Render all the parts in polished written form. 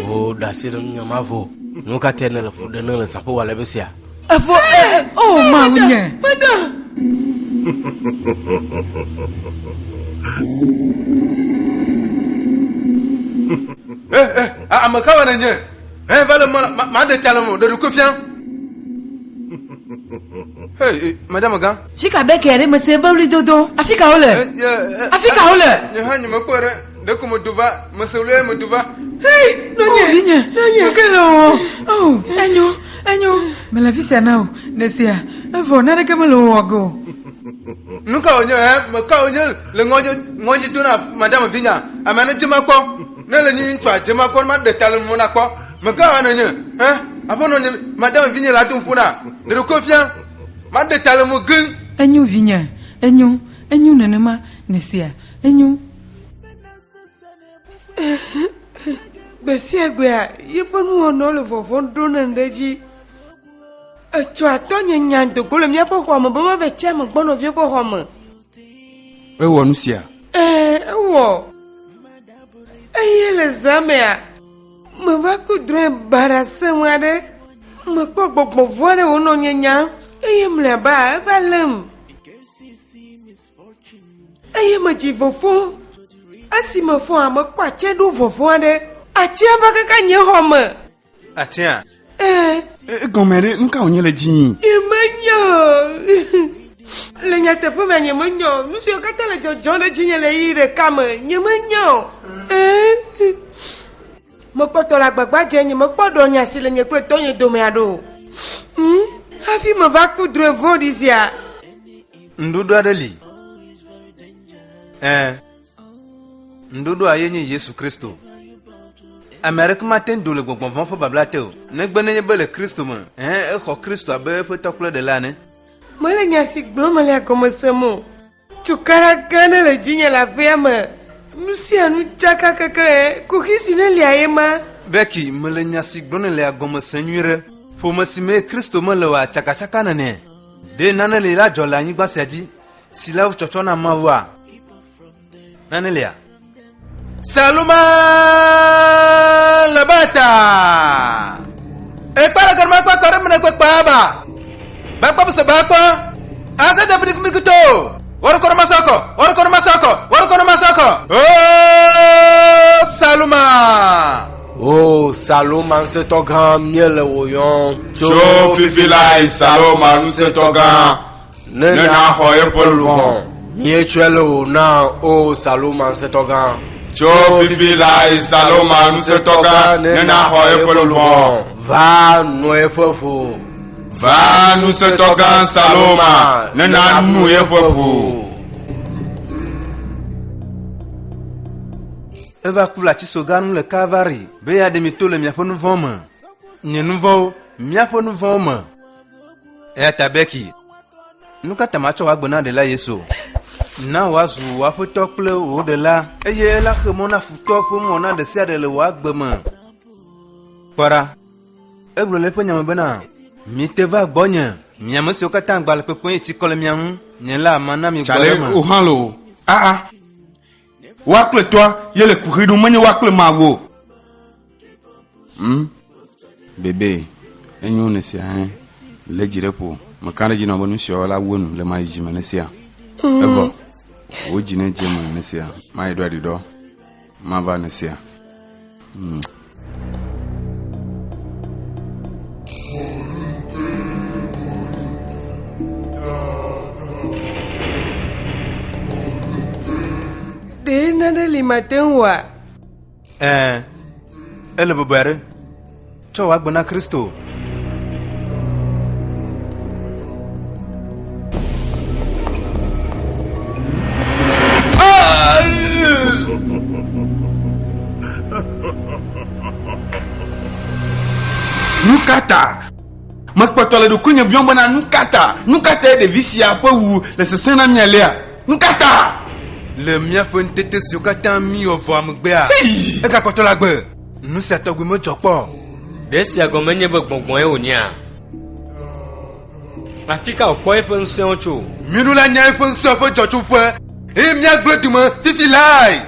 Oh, that's it, your mavo. No catena for the nurse, Sapo Alebesia. Oh, my winner. I'm a coward in here. Eh, Madame Talamo, the Rukufian. Hey, Madame Gan. Fika Becker, Monsieur Bowley Dodo. Africa Hole. Africa Hole. You hand him a quarter, the Comoduva, Monsieur Moduva. Hey, no, oh, and you, Malavisa now, Nessia, and for another camel go. Look on your head, Macaulay, Longituna, Madame Vina, a manager Maco, Nelly try to Maco, the Talon Monaco, Macaulay, eh? Upon Madame Vina Latumpuna, the Rukofian, Madame Talamugun, and you, Vina, and you, Nanama, Nessia, and you. Besiagua, you put one all of one drone and Reggie. A Chuatonian yan to call him Yapo Homer, but a chairman one of Yapo Homer. Oh, Monsieur. Oh, a yellow Zamia. Mavaku dream Barasawade. Macobo Movana on your yam. I am Laba, Valem. I am a Jivofo. I see my farm a quache do for 4. A chiamaka can you homer? A chair. Gomere, nunca on your legend. Emmanuel. Legnate for me, Emmanuel. Monsieur Catala John the Genial Camel, Emmanuel. Mokotola Babajan, Mokodonia selling a Cretonia Domeado. Have you Mavaku driven this year? Ndudu Adeli. Ndudu Ayeni Yesu Christo. America matin do le bon for bablateo. Ne benye bele Christo man. Ho Christo abe for tokle de lane. Malenya sig blomale como semo. Tu caracana le ginya la femme. Nous si anu chaka kaka ku hisine liaema. Becky malenya sig blomale agoma senyure. Pour me simer Christo man le wa chaka chaka nane. De nanele la jola nyi gbasaji. Si la u chochona mawa. Nanelia. Saluma Labata. E para que mais para me com paba. Vai para você bapa. Asa da briga mikuto. Ora kono masako. Oh Saluma. Oh, Saloma, c'est ton grand miel oyon. Cho fifilai Saloma, nous c'est ton grand. Nena hoye pour le bon. Niechuelo na, oh, Saloma, c'est ton grand. Cho fifilai Saloma, nous c'est ton grand. Nena hoye pour le bon. Va, nous est fofo. Va, nous c'est ton grand Saloma. Nena nous est fofo. Eva kula chisogan le kavari. Beya de mitole miapo nou voma. Nye nouvo, miapo nou voma. E tabeki. Nuka tamacho wagbona de la yeso. Na wazu wapo tokle o de la. Eye la khemona futopo mona de sia de le wagbema. Para. Ebro le penya mbena. Mi te va gbonya. Miame se okata ngbal pepon eti kole mian. Nyela manami Chale gorema. ohalo. Ah. Wakle toi, yele kuridu manye wakle mago. Bébé, enyo nesia hein. Le jirepo, makana jina bonu shola wonu le mai jima nesia. Evo. O jine jema nesia. Mai do adido. Ma ba nesia. De nana limaten wa. Ele bobere. Cho wa gbona Kristo. Nukata. Makpatole do kunya biomba na nukata. Nukata de visia po wu le sesena mialea. Nukata. Le mia fo ntete sukata mi ovo amgbea. E ka kotola gbe. Nu se togbe mo jopo. Desi agomenye gbongbon e onia. Afrika opo e pension ocho. Mi nu la nya fo nso fo jochu fo. E mia glodimo fifi lai.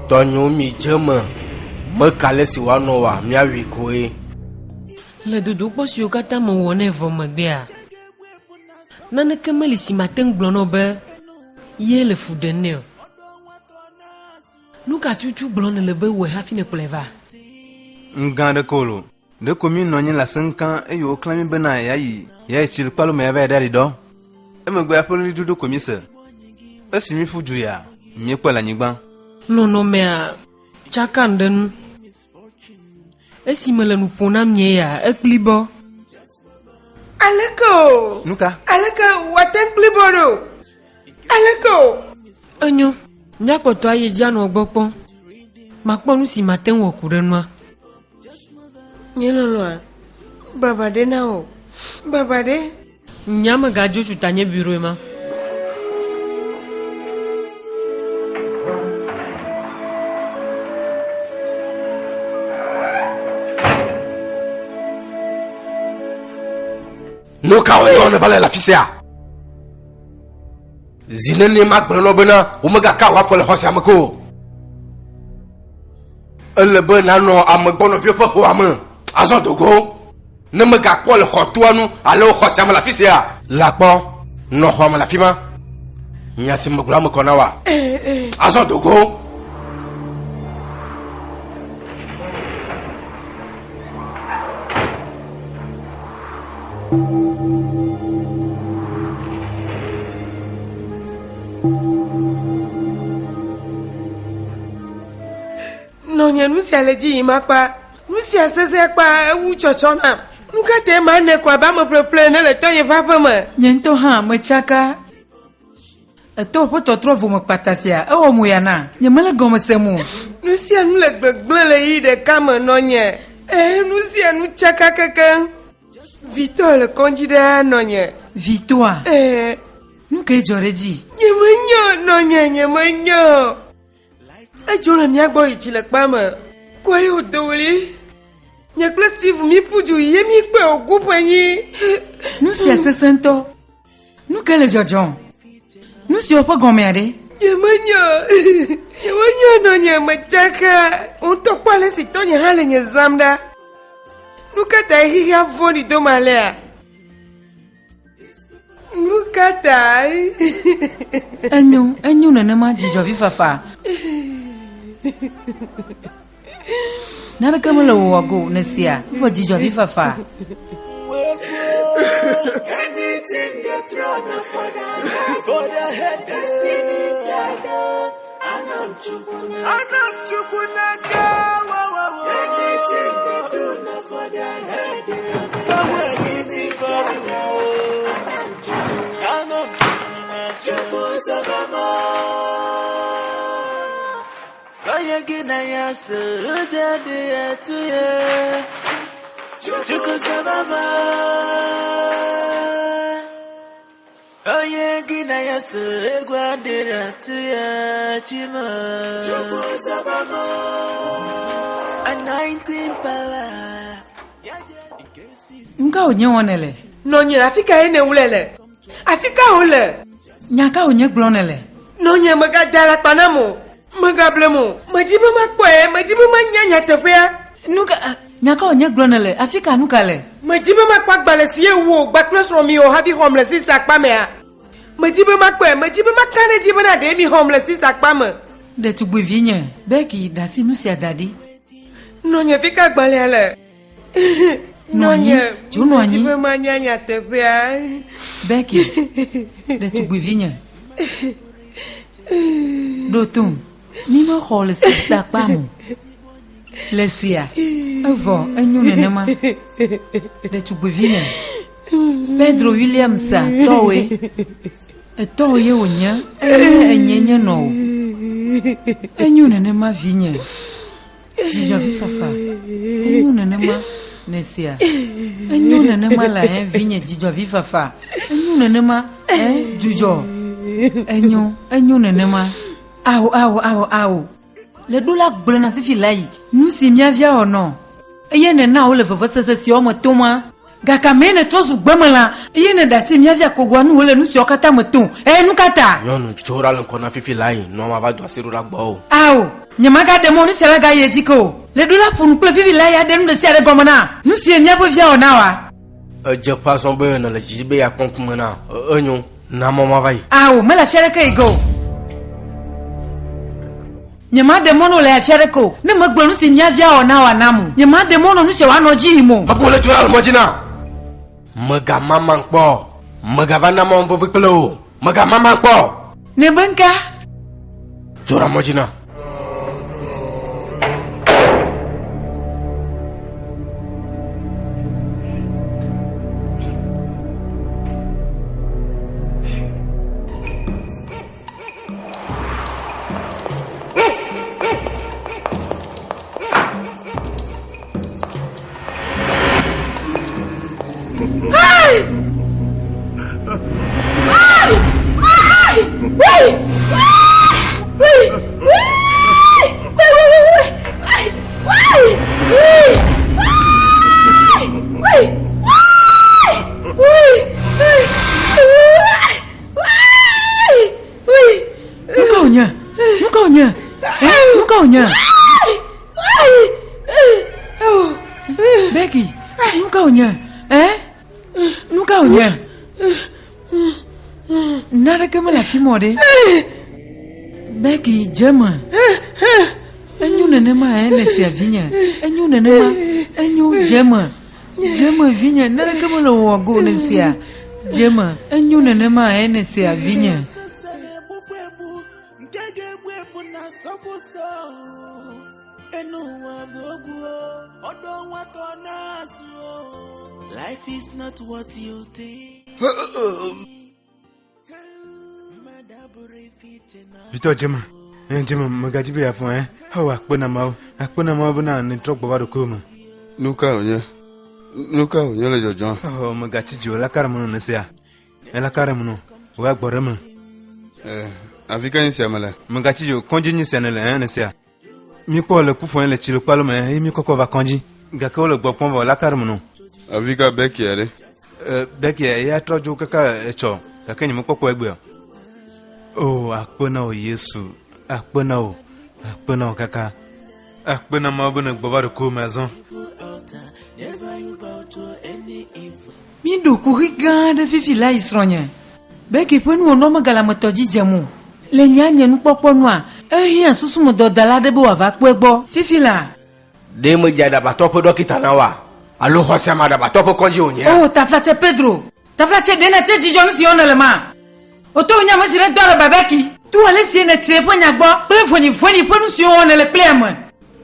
Tonyo mi jema. Me kale si wano wa mi awi koe. Le dodo kpɔsiwo katã me wɔ ne vɔ megbea naneke meli si mate ŋu gblɔ nɔ be ye le fu ɖe nɛ o. Nu ka tutu gblɔ ne le be wɔe hafi ne kplɔe va. Nga de kolo. De komi no nyi la senkan e yo klami bena yayi. Ya chil palo me ave dari do. E me gbe apolo dudu komi se. E si mi fuju ya. Mi kpela nyigba. Nono mea tsaka ŋɖe nu. Esi me le nu ƒo na mie ya ekpli bɔ. Aleko. Nuka. Aleko waten kliboro. Aleko. Enyo, nyakpɔtɔ aye dzi anɔ gbɔ kpɔm. Makpɔ nu si mate ŋu wɔ ku ɖe nua. Nyeloloa. Baba de na o. Baba de. Nyame gadzo tsu tanye biro ma. No ka o ne bale la fisia. Zinene mak breno bena o mega ka wa fo le hosia mako. Ele bena no amgbono fi fo ho am. Azo dogo. Ne mega ko le hotuanu ale o hosia la fisia. La po no ho ma la fima. Nya sim gbra mo kona wa. Azo dogo. No nya nusi aleji imakpa. Nusi asese kwa ewu chochona. Nuka te ma ne kwa ba mo preple ne le toye papa ma. Nyento ha mechaka. Eto po totro vo mkpatasia. Ewo mu ya na. Nyemele gome semu. Nusi anu le gbegble le yi de kama no nye. Nusi anu chaka keke. Vito le konjide no nye. Vitoa. Nuka ejoreji. Nyemenyo no nye nyemenyo. Ejola mi agbo ichile kpama. Kwa yo doli. Nyakle Steve mi puju ye mi pe ogupanyi. Nusi asesento. Nuka le jojon. Nusi opo gome ade. Nyemenyo no nye mechaka. Unto pale si tonye hale nye zamda. Nukata hihi avoni do malea. Nukata. Enyo nene ma jijo vifafa. Nana kama le wago nesia. Vo jijo vifafa. Everything the throne of for the head destiny child. Anam chukuna everything the throne for the head. Anam chukuna sabama. Kaya gina ya sujade atuye. Chukuna sabama. Oye gina ya segwa dira tuya chima. Anointing power. Nga onye wonele. Nonye Afrika ene ulele. Afrika ole. Nyaka onye glonele. Nonye maga dala panamo. Maga blemo. Majibu makwe, majibu manyanya tepea. Nuka nyaka onye glonele. Afrika nukale. Majibu makwa balesiye wo, baklos romeo havi homeless is akpamea. Majibu makwe, majibu makane jibu na demi homeless is akpame. De tu buvinye. Beki dasi nusi adadi. Nonye fika gbalele. Nonye, tu nonye. Majibu manyanya tepea. Beki de tu buvinye. Dotum. Mima hole sista pamu. Lesia. Evo, enyunenema. De tu buvinye. Pedro Williamsa, towe. Towe onya, enyenye no. Enyunenema vinye. Dija vifafa. Enyunenema nesia. Enyunenema la vinye dija vifafa. Enyunenema jujo. Enyunenema. Au. Le dola blena fifi lai. Nous si mia via o no. Yene na o le vovotse si o motoma. Gakamene tozu gbamala. Yene da si mia via kogwanu ole nu si o kata moton. Nukata. Yon chora lankona fifi lai. Non ma va do asiru la gbo. Au. Nyamaga demo nu sela ga yejiko. Le dola funu ple fifi lai ade nu de si ade gomana. Nu si mia bo via o na wa. Je passe en ben le jibe ya konkumena. Onyon na mama vai. Au, mala fiare ka igo. Nyama demono le afiare ko ne magbonu si nya via ona wa namu nyama demono nu se wa no ji mo Abole chora al mojina. Maga mama nkpo. Maga vana mo mvo viklo. Maga mama nkpo. ne banka Chora mojina. Nuka onya Becky nuka onya nuka onya nada que me la fimore Becky jema enyu nenema nesi avinya enyu nenema enyu jema vinya nada que me lo wago nesi jema enyu nenema nesi avinya Life is not what you think. Victor Jema. Jema magajibe ya fun Hawa akpona ma buna ni trok baba do kuma. Nuka onye le jojo. Magachi jo la karamu no sia. La karamu wa gborema. Afrika nsi amala. Magachi jo konji ni senele ne sia. Mi po le pufon le chilo palo me mi koko va konji. Gako le gbopon va la karamu no. Afrika beki ere. Beki ya trojo kaka echo. Kaka ni mokoko egbe. Oh, akpona o Yesu. Akpona o kaka. Akpona ma bona gbaba do ko maison. Mi do kuriga de fifi la isronya. Beki ponu ono magala motoji jemu. Le nyanya nu popo nu a. Ehia susu mo do dala de bo ava pegbo. Fifi la. De mo jada ba topo dokita na wa. Alo hosia ma da ba topo konji onye. Oh, ta flate Pedro. Ta flate dena te jijo mi si ona le ma. Oto nya mo si le do le babeki. Tu ale si ne tre po nya gbo. Pe foni ponu si ona le plem.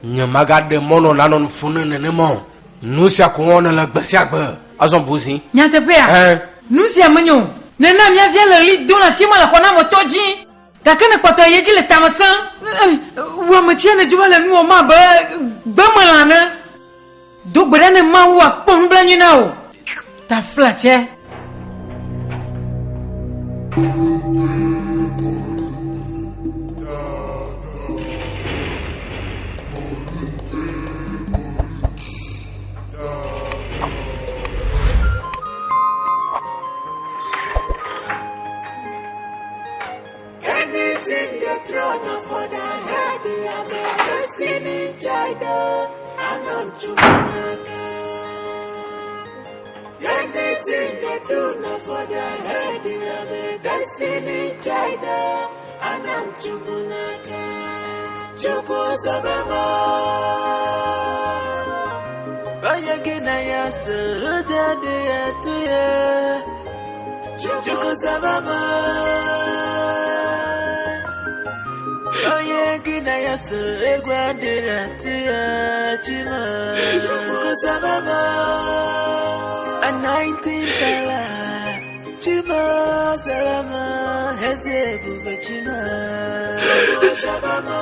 Nyamaga de mono nanon funu ne mo. Nusia ko ona la gbesia gbe. Azon buzi. Nya te pe a. Nusia manyo. Nena mi avia le lit do la fima la kona motoji. Kakene kwato yeji le tamasan. Wa mo tiene juba le nu o ma ba malana. Do gbere ma wa pon blanyu na o. Ta flache. throne for the head, I'm a destiny child, and I'm Chukwunaka. Anything they do not for the head, I'm a destiny child, and I'm Chukwunaka. Chukwusabama. Bayagina yasa, ujade atuye. Chukwusabama. Bayagina yasa, egwadira atuye. Chukwusabama. $19 Chima Salama Hezebu Chima Salama.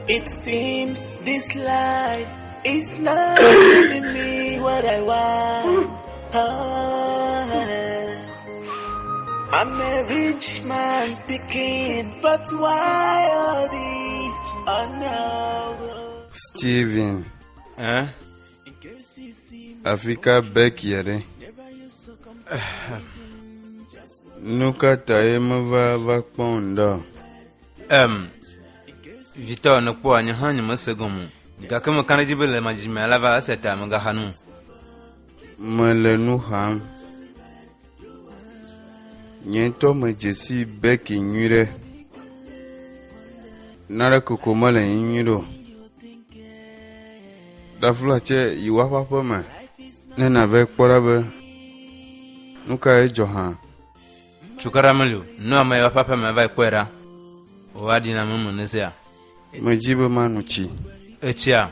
It seems this life is not giving me what I want. I'm a rich man picking, but why all these? Oh no. Steven. Africa Bekiere. Nuka taema va ponda. Victor no po anya hanyu masegomu. Gakama kanajibele majime lava aseta magahanu. Malenu ham. Nyento majesi beki nyure. Nara kokomala nyuro. Dafula che iwa papa ma. Nena ve kporabe. Nuka e johan. Chukaramelu, no ama papa ma vai kwera. Wadi na mumu nesia. Majibe manuchi. Echia.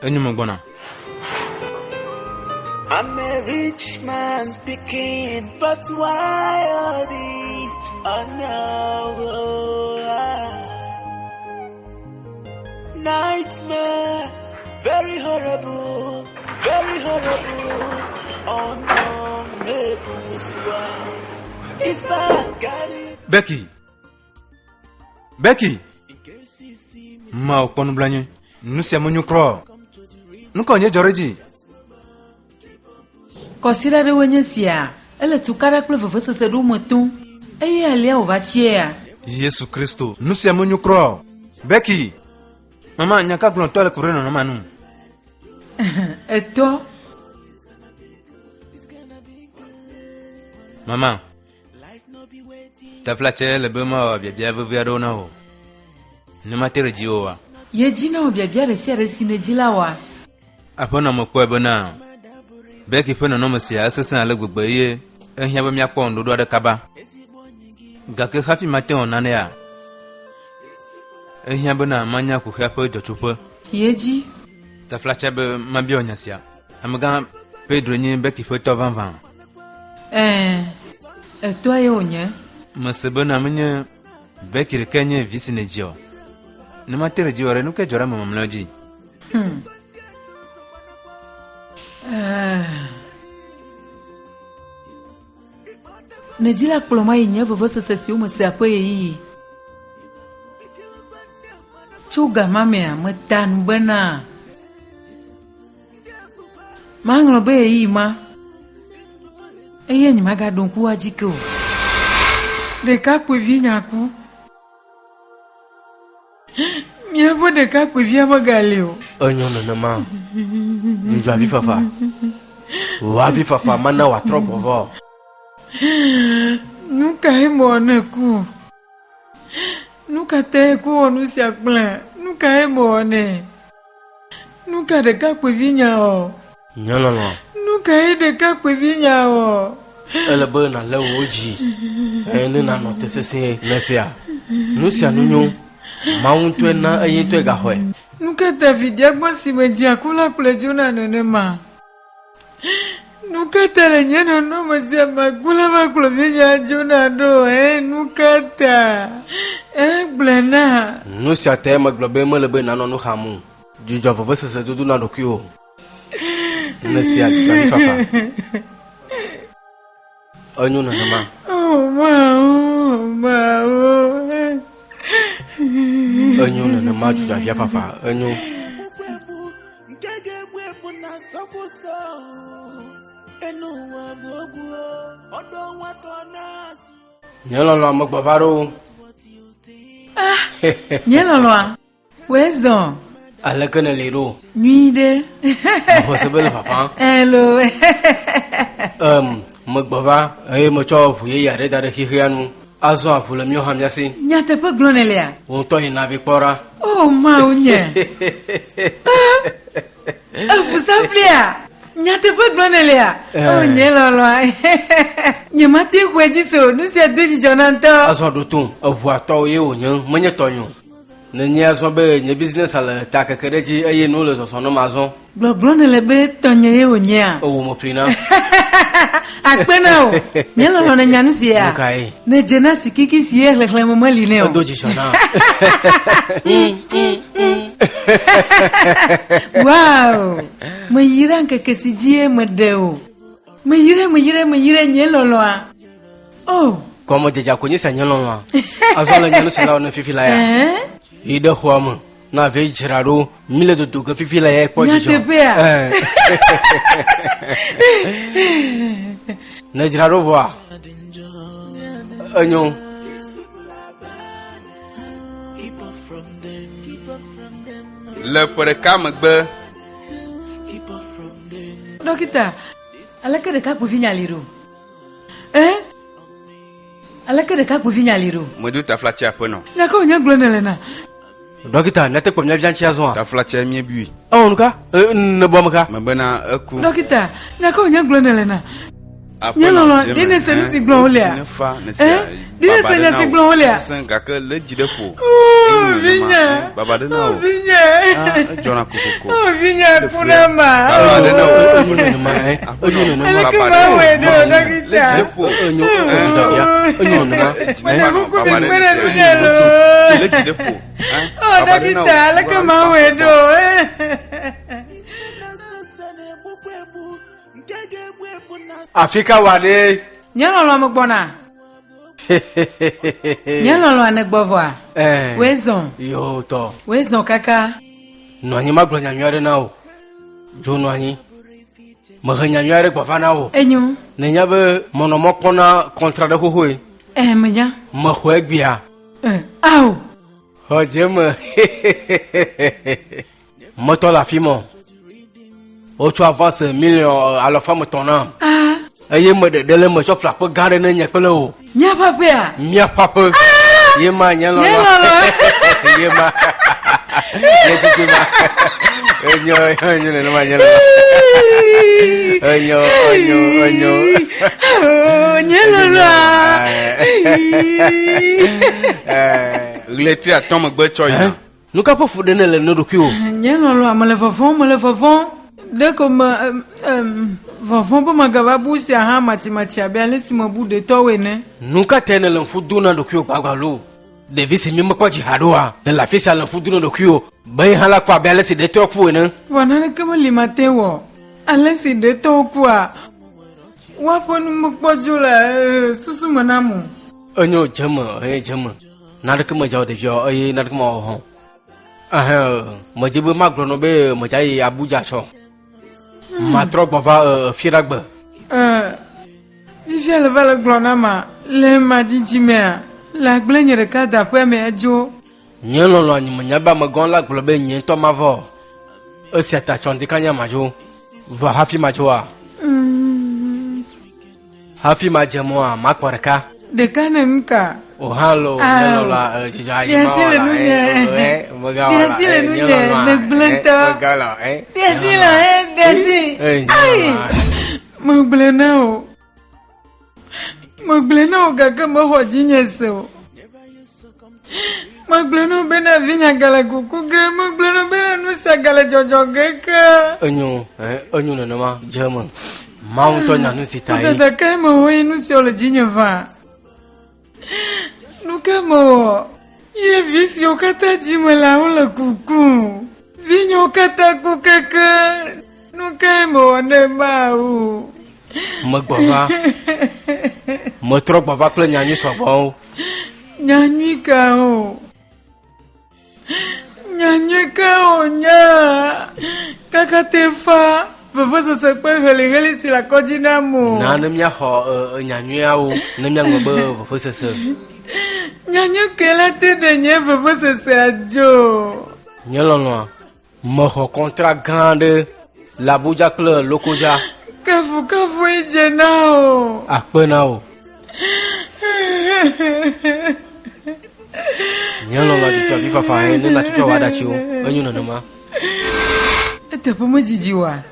Enyumogona. I'm a rich man picking, but why all these? Oh no. Nightmare, very horrible, very horrible. Oh no, maybe if I got it. Becky. Ma okonu blanye. Nous siamo nyukro. Nukonye Georgie. Kosira de wenyesia, ele tukara kule vovese se du mutu. Eye alia ovachia. Yesu Kristo, nous siamo nyukro. Becky. Mama nyaka kulon tole kureno na manu. Eto. Mama. Ta flache le bema bia vivia dona ho. Ne matere jiwa. Ye jina obia resi resine jilawa. Apona mokwa bona. Becky fena no mesia asesa ale gbegbe ye. Ehia be mia kpo ndodo de kaba. Gake hafi mate onane ya. Ehia bona manya ku hapo jochupo. Yeji. Ta flache be mabio nyasia. Amaga Pedro nyi Becky foto vanvan. Eto ayonye. Masebona menye Becky rekenye visine jio. Ne matere jio re nuke jora mamamloji. Nejila kuloma yenye vovose sesi umese akwe yi. Chuga mame ya metan bena. Manglo be yi ma. Eye ni maga donku wajiko. Deka kwe vinya ku. Miabo deka kwe via magaleo. Onyo na ma. Dijo abi fafa. Wabi fafa mana wa trobovo. Nuka emone ku. Nuka te ku onusi akplan. Nuka emone. Nuka deka kwe vinya o. Nyololo. Nuka deka kwe vinya o. Ele be na le oji. Ene na no tesese nesia. Nusia nunyo. Mauntu na eyinto ga hoe. Nuka ta vidia gbosi meji akula kule jona nenema. Nukata nyana no mazia magula makula vinya jona do nukata blana Nusia te maglobe melebe na no hamu. Jujo vovese se dudu na dokio. Nesia tani fafa. Onyo na ma. Oh ma. Onyo na ma juja via fafa. Onyo. Nyelolo mo gbavaro. Nyelolo. Wezo. Alakana lero. Nuide. Mo sebele papa. Hello. Mo gbava mo cho fuye yare dare hihianu. Azo apula mi hamyasi. Nyate pe glonelia. Won to ina bi pora. Oh ma unye. Vous appelez Nyate pe glonelia. Oh nyelolo. Nyamate kwejiso nusia doji jonanto. Azo do tum avua to ye onyan menye tonyo. Ne nya so be nye business ala ta kekereji eye no le so no mazo. Glonele be tonye ye onya. O mo prina. Akpena o. Nyelolo na nyanu sia. Okay. Ne jena sikiki sie lekle mo maline o. Doji jona. Wow. Mayira nke sijie medeo. Mayira nyelolo a. Oh. Como jeja kunyisa nyelolo. Azo le nyanu sila na fifila ya. Ide huama na ve jiraro mile do duga fifila ya kwa jijo. Na jiraro wa. Anyo. Le poreka magbe. Dokita, alaka de kapu vinyaliru. Alaka de kapu vinyaliru. Modu ta flatia pono. Nako nya glonele na. Dokita na te kwa mnya bianchi azo. Ta flatia mie bui. Oh nuka? Ne bomaka. Mabena aku. Dokita, nako nya glonele na. Nyelolo, dine se nusi glonelia. Dine se nusi glonelia. Senga ke le jidepo. Oh, vinya. Baba de na. Oh, vinya. Jona kokoko. Oh, vinya punama. Baba de na. Onyo no Alaka ma wedo dokita. onyo onyo no ma. Kuku bikwere vinyalo. Le jidepo. Oh, dokita, alaka ma wedo. Afrika wade. Nyelolo amogbona. Nyelolo anegbovoa. Wezon. Yo to. Wezon kaka. No anyi maglo nyamyare na o. Jo no anyi. Mahanya nyare kwa fana o. Enyo. Ne nyabe monomo kona kontra de hohoi. Menya. Mahwe gbia. Au. Hojema. Moto la fimo. Ocho avance million à la femme ton âme. Aye me de le me chop la pe garder na nyekele o. Nya papa. Mia papa. Ye ma nyelo. Ye ma. Ye tiki ma. Enyo ne ma nyelo. Enyo. Oh, nyelo. Le ti atom gbe choy. Nuka po fu de ne le no do ki o. Nyelo amale fofon. De comme vont pas magababu si a mati abia lesi mabu de towene. Nuka tene le fu duna do ki o gbagalo. Devi se mi mo kwa jihadoa. Ne la fisi le fu duna do ki o. Bai hala kwa abia lesi de to fu ne. Wana kama limate wo. Alesi de to kwa. Wapo nu mokpojula susu manamu. Onyo jama. Na de kama jaw de jo ayi na de kama ho. Mo jibe magro no be mo jai Abuja cho. Ma trop va firagbe. Vivia le vala glonama le madijimea. La glenyere ka da pe me ajo. Nyelo lo anyi manyaba magon la globe nyen to mavo. Esi atachon de kanya majo. Va hafi majoa. Hafi majemoa makwareka. De kana mka. Oh hallo nyelo la jijai ma. Biasile nunye. Biasile nunye ne blento. Magala Biasile Ai. Magblena gaga mo jinyeso. Magblena bena vinya gala kuku ge magblena bena nusa gala jojo geka. Onyo na ma German. Mount on nu sitai. Tata kama hoi nusi ole jinyeva. Nukamo. Ye visi okata jimela ola kuku. Vinyo kata kukaka. Nukamo ne mau. Magbava. Motro bava kle nyanyi sobo. Nyanyi kao. Nyanyi kao nya. Kaka tefa. Vovô se se pe heli si la kodina mo. Na ne mia ho nyanwea ne mia ngobe fo sese. Nyanyo kela te de nye vovô se ajo. Nyalono mo ho contrat grande l'Abuja Club Lokoja. Kafu ijenao. Akpenao. Nyalono chicho vifa fa ne na chicho wada chiwo. Enyu no ma. Ete po mo jijiwa.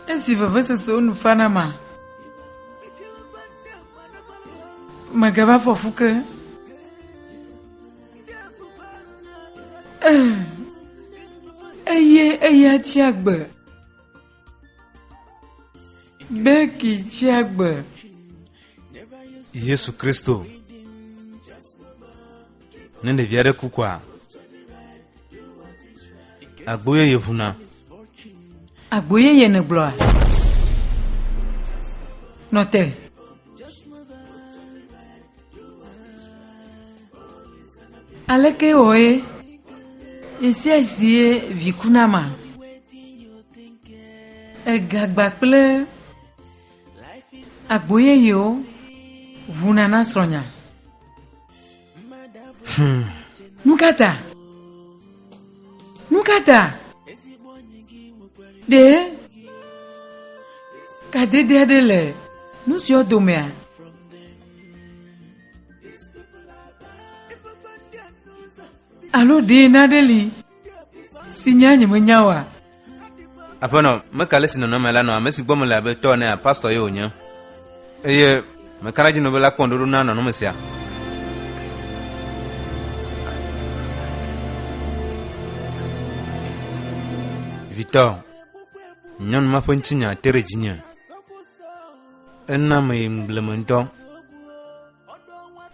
Esi vovô se onu fana ma. Magaba fofuke. Eye tiagbe. Beki tiagbe. Yesu Kristo. Nende viare kukwa. Agboye yehuna. Agboye ye ne gloa. Note. Aleke oe. Esi vikunama. Egagba ple. Agboye yo. Vunana sronya. Nukata. De. Kade de adele. Nusi odomea. Alo de nadeli. Sinyanye menyawa. Apono, mekale sino no melano amesi gbomo la be to na pastor yo nya. Eye, mekaraji no bela kondoro na no mesia. Victor, nyon ma ponchinya terejinya. Enna me mblemento.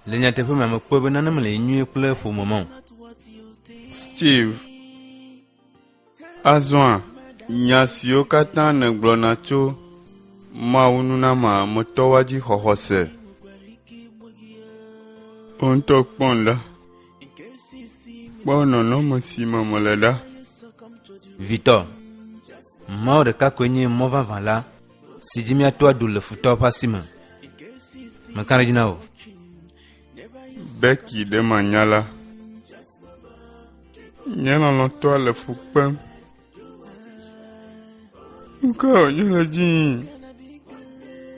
Lenya tefu ma mekwe na na mele nyu kule fu momon. Steve Azwan nyasio kata ne gblona tso maununa ma motowaji xoxose onto kponda bono no mosima moleda Victor, mort de kakwenye mova vala si jimia toi dou le futo pasima. Makarajinao beki de manyala nyala no to le fukpem uka nyala jin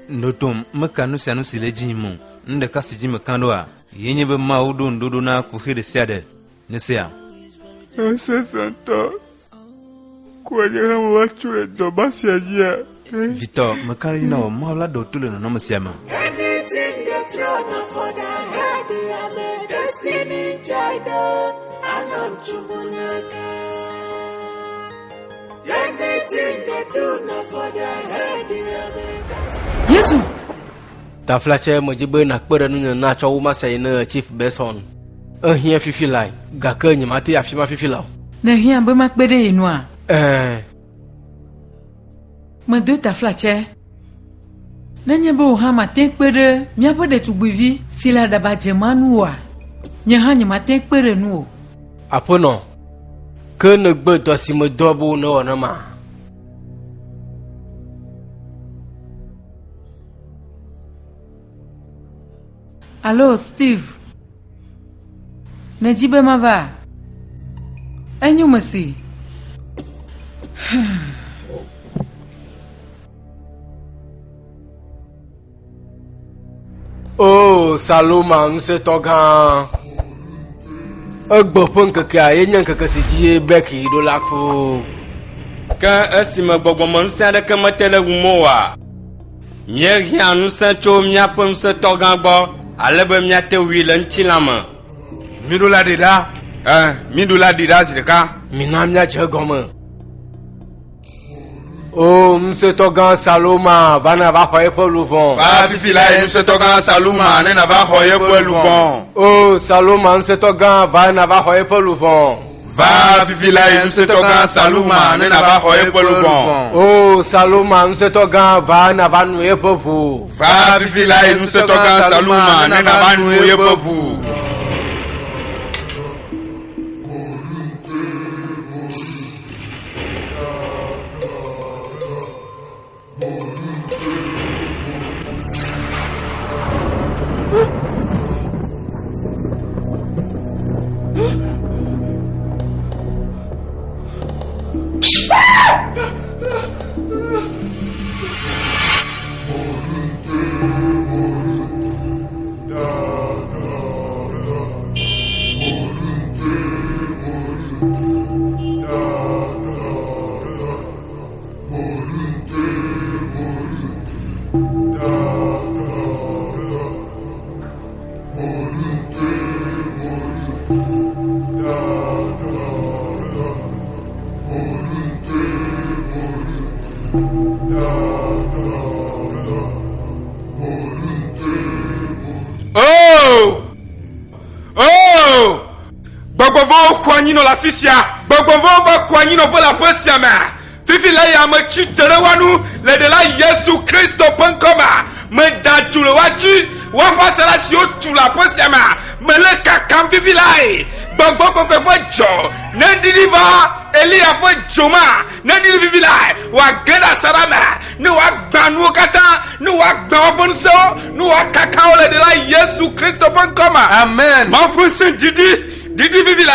ndotom mekanu sanu silejimo nde kasiji mekandoa yenye be maudu ndudu na kuhire siade nesia ese santa kwenye hamu wachu edo basi ajia Victor makarajinao mawla do tule no nomasiama Anything they throw me for the head, I'm a destiny child, and I'm Chumunaka. Anything they do not for the head, I'm a destiny. Yesu. Ta flache mojibe na kpere nu na cho uma sai na Chief Beson. Hia fifi lai, ga ke nyi mate afima fifi lao. Na hia be makpede inua. Me do ta flache. Nenye bo ha matin kpere, mia po de tugbivi sila daba jemanu wa. Nye ha nye matin kpere nu. Apono. Ke ne gbe do si me dobu no na ma. Allo Steve. Nejibe mava. Enyu masi. Oh, Saloma, mse togan. Egbo pon keke a yenyan keke si die beki do lakfu. Ka esime gbogbomo nse de ke metele wumowa. Mie hia nse tso mia pe nse togan gbo, alebe mia te wi le nchilama. Midula dida. midula dida zirika Mina mia che gome. Oh, mse togan Saloma, vana va hoye po lufon. ba fifi la ye nse togan saluma ne na ba hoye po lubon Oh, Saloma, mse togan vana va hoye po lufon. ba fifi la ye nse togan saluma ne na ba hoye po lubon Oh, Saloma, mse togan vana va nuye po fu. ba fifi la ye nse togan saluma ne na ba nu ye po fu Quanino la fisia. Bobovo va quanino pour la possiama. Fifi la ya me chutere wanu. Le de la Yesu Christo pankoma. Me da tu le wachi. Wa pasera si o tu la possiama. Me le kakam fifi la. Bobo koko po jo. Nendidi va. Elia po joma. Nendidi fifi la. Wa geda sarama. Ni wa gbanu kata. Ni wa gbanu so. Ni wa kakao le de la Yesu Christo pankoma. Amen. Ma fonse Didi vivi la.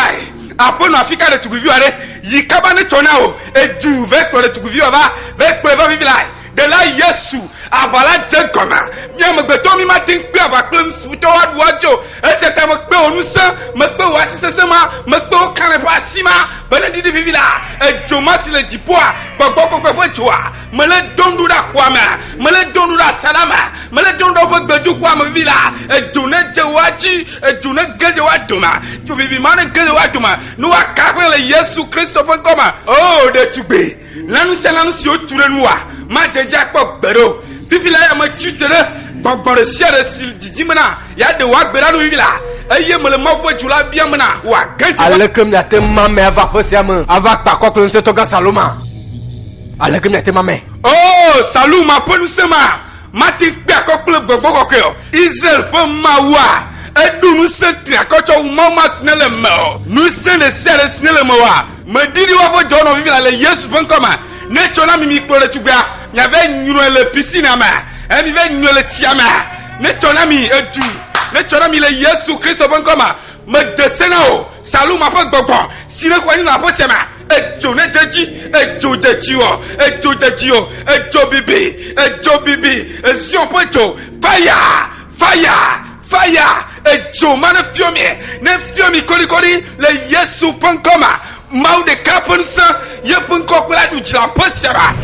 Apo na Afrika de tukuvi are. Yikaba ne tonao. E du vekpo de tukuvi ova. Vekpo eva vivi la. De la Yesu. Abala jengoma. Mia me beto mi matin pe abaklem futo wadwajo. E seta me pe onusa. Me pe wasisesema. Me pe okane pa sima. Bene didi vivi la. E joma si le dipoa. Gbogbo kokwe joa. Me le dondu da kwame. Me le dondu da salama. Me le dondu da gbedu kwame vivi la. E jone jewaji. E jone geje wadoma. Tu vivi mane geje wadoma. Nou akapre le Yesu Christo pen koma. Oh de tugbe. Lanu si o ture noua. Ma jeje akpo gbero. Fifi la ya me chutere. Gbogbo de siere sil didi mena. Ya de wa gbera nou vivi la. Eye me le mokwe jula bien mena. Wa geje. Alekem ya te mame ava posiame. Ava pa koklo nse toga saloma. Alekem ya te mame. Oh, salut ma pe nous sema. Ma te pe akokle gbogbo kokyo. Israel pe ma wa. Edu nous se tri akocho umama snele mo. Nous se le sere snele mo wa. Me didi wa bo dono vivi la le Yesu ben koma. Ne chona mi kpole tugba. Mi ave nyuno le piscine ma. E mi ve nyuno le tiama. Ne chona mi edu. Ne chona mi le Yesu Christo ben koma. Me desena o. Salut ma pe gbogbo. Sine kwa ni na po sema. Ejo ne jeji, ejo jejiwo, ejo jejiwo, ejo bibi, ezion pocho, fire, ejo ma ne fiomi kori, le Yesu pankoma, mau de kapon san, ye pankokula du jila posera.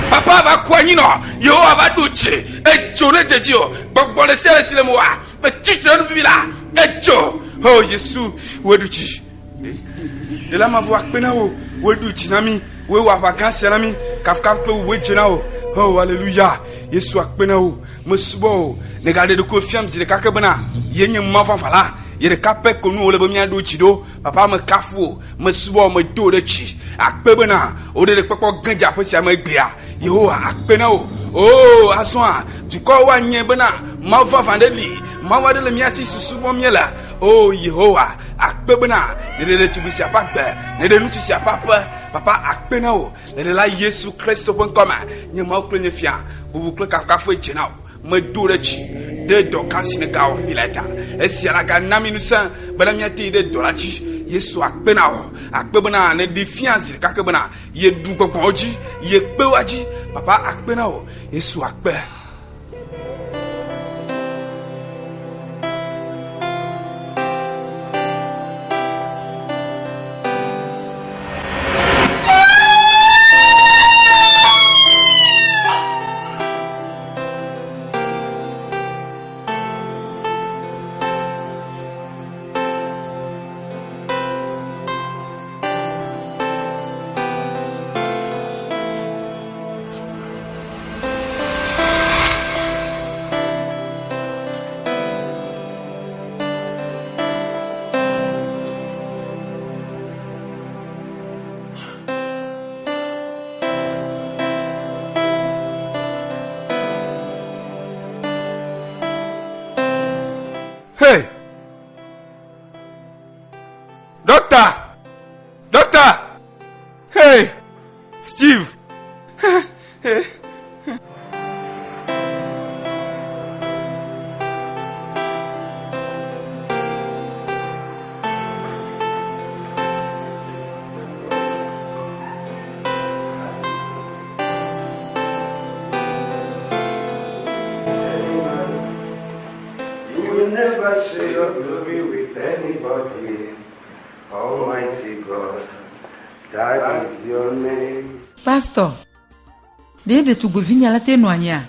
Papa va kwanyino yo ava duchi ejo ne jejio gbogbo le sele sile mo wa me titre nu bibila ejo oh Yesu weduchi de la ma vo akpena o weduchi nami we wa vacances nami kafka pe we jena o oh hallelujah Yesu akpena o me subo ne gade de ko fiam zile kakebana yenye mava fala yere kape konu ole bo mia do chido papa me kafu me subo me do de chi akpebana o de pepo ganja pesi am egbea Yehowa akpena o oh aswa duko wa nyebena mava vandeli mawa de le miasi susubo miela oh Yehowa akpebana ne de tubisi apagbe ne de nutusi apapa papa akpena o ne de la Yesu Christo ponkoma nyema oklenye fia bubukle kafkafo echena me dure chi de do kansine ka o fileta esiara ka naminusa bana miati de dolachi Yesu akpena o akpebana ne defiance kakebana ye du gbogbo oji ye pe waji papa akpena o Yesu akpe. Hey! Doctor! Hey! Steve! Hey! Never share your glory with anybody. Almighty God, that is your name. Pastor, de tu govinya la te noanya.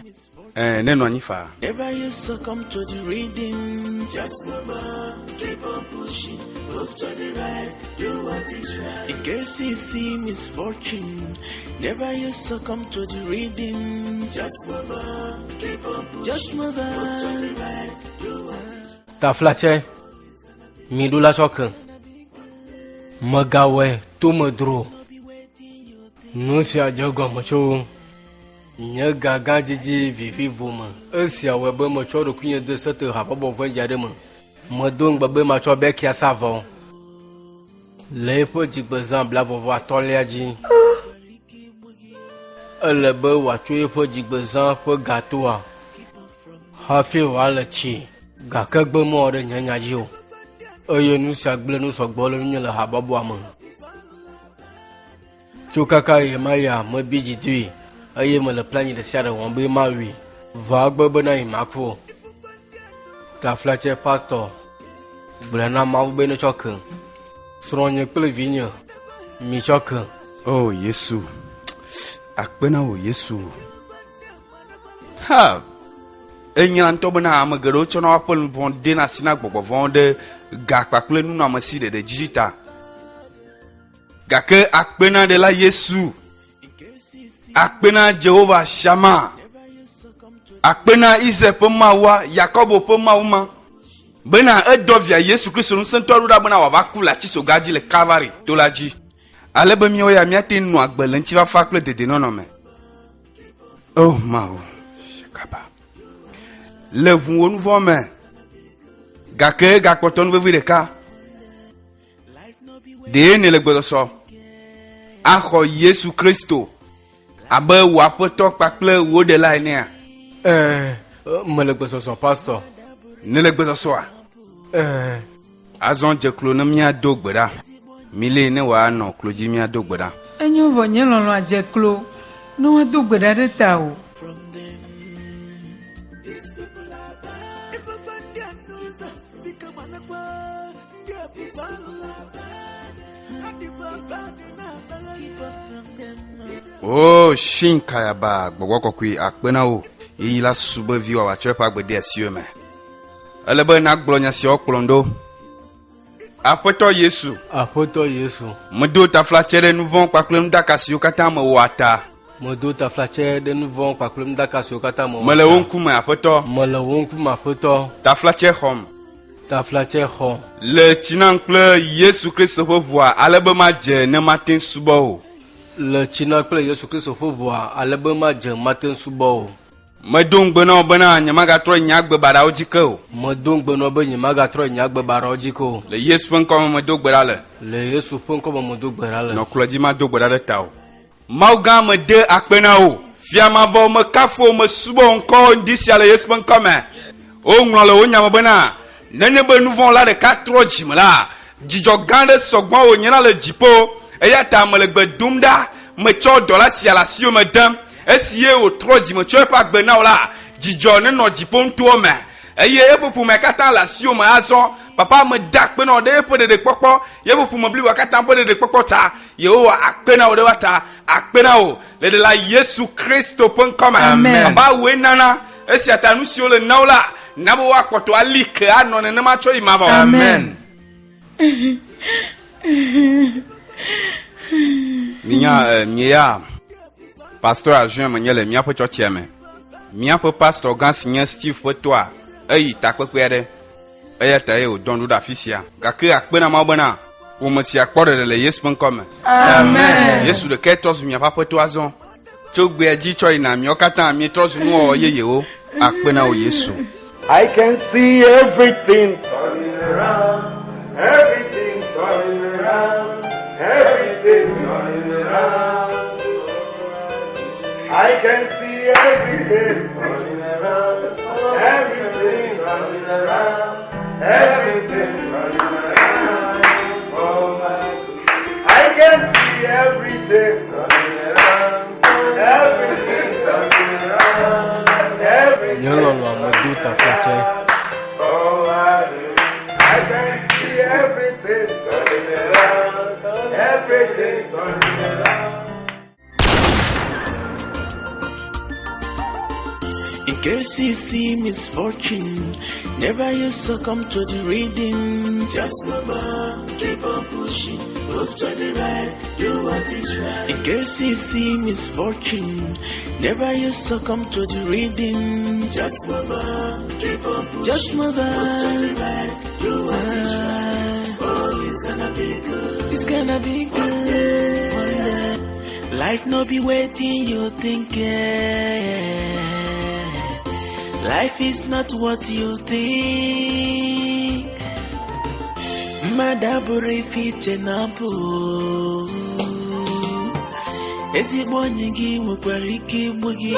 Neno anifa. Never you succumb to the reading. Just move on, keep on pushing. Move to the right, do what is right. In case you see misfortune, never you succumb to the reading. Just move on, keep on pushing. Just move on, move to the right, do what is right. Ta flache. Midula choke. Magawe tu medro. Nusia jogo macho. Nye gaga jiji vivi voma. Esia webe macho do kunye de sete hapobo venjade me. Modong bebe macho be kia savon. Lepo jigbezan bla vovo atolia ji. Elebe watwe po jigbezan po gatoa. Hafi wale chi. Gakegbe mo de nyanya jo. Eye nu sia gble nu so gbolo nu le habobo am. Chukaka ye maya mo biji tui. Aye me le planye de sia de won be mawi. Va gbebe na imako. Ta flache pastor. Brana ma be no chokin. Sronye kple vinya. Mi chokin. Oh Yesu. Akpena o Yesu. Ha. Enyan to bana amagero chono apol bon dena sina gbogbo vonde gakpa kple nu na masi de digita. Gake akpena de la Yesu. Akpena Jehovah Shama. Akpena Ise pemawa Yakobo pemauma. Bena edovia Yesu Kristo nsento ruda bana wa vakula chiso gaji le Calvary tolaji. Alebe mi oya mi ate nu agbele nti va fakle dede nono me. Oh mao. Shakaba. Le vunu vo me. Gake gakoton vevi de ka. De ne le gbedo so. Aho Yesu Kristo. Abe wapoto pakle wo de la enia. Me le gbedo so pastor. Ne le gbedo so a. Azon je klo na mi adogbera. Mile ne wa no kloji mi adogbera. Enyo vo nye lolo aje klo. No adogbera de ta o. Oh, shinkayaba gbogbo kwi akpena o. Yi la sube vi wa chepa gbede asio me. Elebe na gblonya si oklondo. Apoto Yesu. Apoto Yesu. Medo ta flachere nou von kwa klem daka si yokata me wata. Medo ta flachere de nou von kwa klem daka si yokata me wata. Mele wonku me apoto. Mele wonku me apoto. Ta flachere hom. Ta flachere hom. Le chinangle Yesu Kristo povwa alebe ma je ne matin subo. Le chinangle Yesu Kristo povwa alebe ma je matin subo. Medong beno bena nyamaga tro nyagbe bara ojiko. Medong beno be nyamaga tro nyagbe bara ojiko. Le Yesu fon comme medog berale. Le Yesu fon comme medog berale. No kloji ma dog berale taw. Mauga me de akpena o. Fia ma vo me kafo me subo onko ndisi ale Yesu fon comme. O ngolo o nyama bena. Nene be nou von la de 4 jimla. Jijo gande sogban o nyena le jipo. Eya ta me le gbe dumda. Me cho dola si ala si o me dem. Esiye o 3 di me tu pa gbena ola jijo ne no jipon to me eye epopu me kata la si o me azon papa me dak pe no de epo de popo ye epopu me bli wa kata po de popo ta ye o akpena o de wata akpena o le de la Yesu Kristo pon come amen ba we nana esi atanu si o le naula nabo wa kwoto alike ano ne ma cho imabo amen miya Pasteur adjoint Manuel mia po chotieme. Mia po pasteur gan signé Steve po toi. Eyi takwekwede. Eya taye o don do da fisia. Kakre akpena ma bona. O mo si akpore de le Yesu.com. Amen. Yesu de 14 mia pa po toazon. Chogbe aji choi na mi okata mi trozu nu o yeye o. Akpena o Yesu. I can see everything turning around. Everything turning around. Everything turning around. I can see everything running around, everything running around, everything running around. Oh my, I can see everything running around, everything running around, everything running around. Oh I can see everything running around, everything running around. In case you see misfortune, never you succumb to the reading. Just move on, keep on pushing, move to the right, do what is right. In case you see misfortune, never you succumb to the reading. Just move on, keep on pushing, just move on, move to the right, do what is right. Oh, it's gonna be good. It's gonna be good. One day. Life no be waiting, you think. Life is not what you think. Madaburi fiche nabu. Ezi bonyi gi mukwariki bugi.